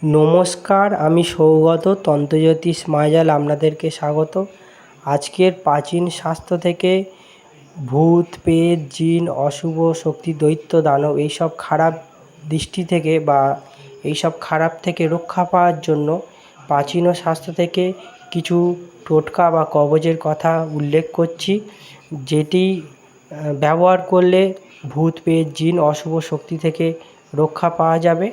নমস্কার, আমি সৌগত তন্ত্রজ্যোতিষ মায়াজাল আপনাদেরকে স্বাগত। আজকের প্রাচীন শাস্ত্র থেকে ভূত, প্রেত, জিন, অশুভ শক্তি, দৈত্য, দানব এইসব খারাপ দৃষ্টি থেকে বা এইসব খারাপ থেকে রক্ষা পাওয়ার জন্য প্রাচীন শাস্ত্র থেকে কিছু টোটকা বা কবচের কথা উল্লেখ করছি, যেটি ব্যবহার করলে ভূত, প্রেত, জিন, অশুভ শক্তি থেকে রক্ষা পাওয়া যাবে।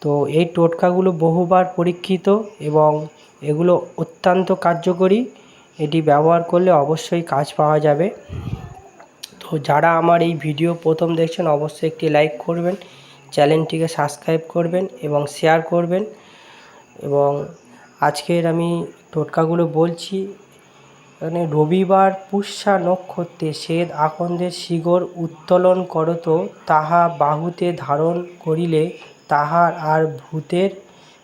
তো এই টোটকাগুলো বহুবার পরীক্ষিত এবং এগুলো অত্যন্ত কার্যকরী। এটি ব্যবহার করলে অবশ্যই কাজ পাওয়া যাবে। তো যারা আমার এই ভিডিও প্রথম দেখছেন অবশ্যই একটি লাইক করবেন, চ্যানেলটিকে সাবস্ক্রাইব করবেন এবং শেয়ার করবেন। এবং আজকের আমি টোটকাগুলো বলছি। এখানে রবিবার পুষ্যা নক্ষত্রে শ্বেত আকন্দের শিকড় উত্তোলন করত, তাহা বাহুতে ধারণ করিলে তাহার আর ভূতের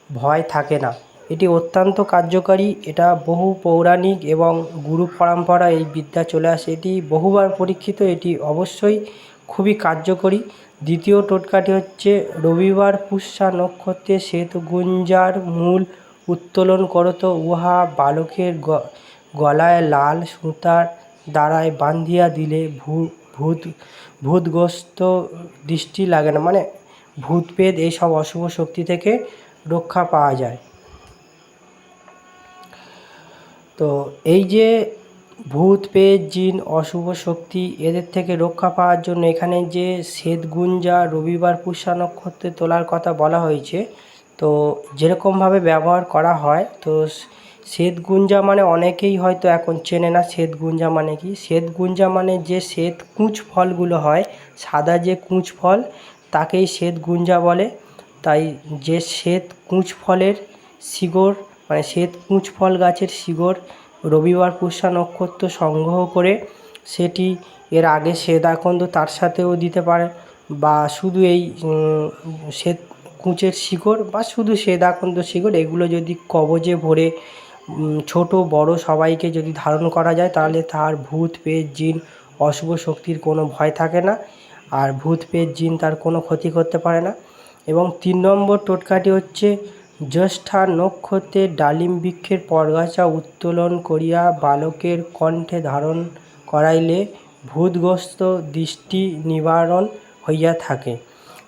ভয় থাকে না। এটি অত্যন্ত কার্যকারী। এটা বহু পৌরাণিক এবং গুরু পরম্পরা এই বিদ্যা চলে আসে। এটি বহুবার পরীক্ষিত, এটি অবশ্যই খুবই কার্যকরী। দ্বিতীয় টোটকাটি হচ্ছে রবিবার পুষ্যা নক্ষত্রে শ্বেতগুঞ্জার মূল উত্তোলন করত, উহা বালকের গলায় লাল সুতার দ্বারায় বান্ধিয়া দিলে ভূতগ্রস্ত দৃষ্টি লাগে না, মানে ভূত প্রেত এইসব অশুভ শক্তি থেকে রক্ষা পাওয়া যায়। তো এই যে ভূত, প্রেত, জিন, অশুভ শক্তি এদের থেকে রক্ষা পাওয়ার জন্য এখানে যে শ্বেতগুঞ্জা রবিবার পুষ্যা নক্ষত্রে তোলার কথা বলা হয়েছে, তো যেরকমভাবে ব্যবহার করা হয়, তো শ্বেতগুঞ্জা মানে অনেকেই হয়তো এখন চেনে না শ্বেতগুঞ্জা মানে কি। শ্বেতগুঞ্জা মানে যে শ্বেত কুঁচ ফলগুলো হয়, সাদা যে কুঁচ ফল, তাকেই শ্বেতগুঞ্জা বলে। তাই যে শ্বেত কুঁচ ফলের শিকড়, মানে শ্বেত কুঁচ ফল গাছের শিকড় রবিবার পুষ্যা নক্ষত্র সংগ্রহ করে সেটি এর আগে শ্বেত আকন্দ তার সাথেও দিতে পারে, বা শুধু এই শ্বেত কুঁচের শিকড় বা শুধু শ্বেত আকন্দ শিকড়, এগুলো যদি কবজে ভরে ছোট বড় সবাইকে যদি ধারণ করা যায়, তাহলে তার ভূত, প্রেত, জিন, অশুভ শক্তির কোনো ভয় থাকে না, আর ভূত, প্রেত, জিন তার কোনো ক্ষতি করতে পারে না। এবং 3 নম্বর টোটকাটি হচ্ছে জ্যৈষ্ঠা নক্ষত্রে ডালিম বৃক্ষের পরগাছা উত্তোলন করিয়া বালকের কণ্ঠে ধারণ করাইলে ভূতগ্রস্ত দৃষ্টি নিবারণ হইয়া থাকে।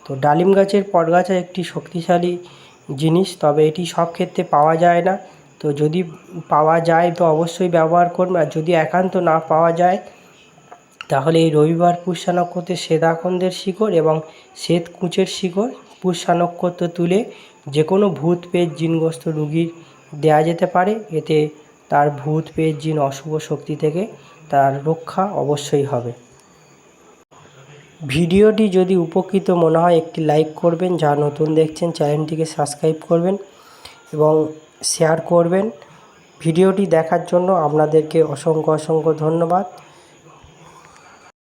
তো ডালিম গাছের পরগাছা একটি শক্তিশালী জিনিস, তবে এটি সব ক্ষেত্রে পাওয়া যায় না। তো যদি পাওয়া যায় তো অবশ্যই ব্যবহার করবেন, আর যদি একান্ত না পাওয়া যায় তাহলে এই রবিবার পুষ্যা নক্ষত্রে শ্বেত আকন্দের শিকড় এবং শ্বেত কুঁচের শিকড় পুষ্যা নক্ষত্র তুলে যে কোনো ভূত, প্রেত, জিনগ্রস্ত রোগীর দেওয়া যেতে পারে। এতে তার ভূত, প্রেত, জিন, অশুভ শক্তি থেকে তার রক্ষা অবশ্যই হবে। ভিডিওটি যদি উপকৃত মনে হয় একটি লাইক করবেন, যা নতুন দেখছেন চ্যানেলটিকে সাবস্ক্রাইব করবেন এবং শেয়ার করবেন। ভিডিওটি দেখার জন্য আপনাদেরকে অসংখ্য ধন্যবাদ।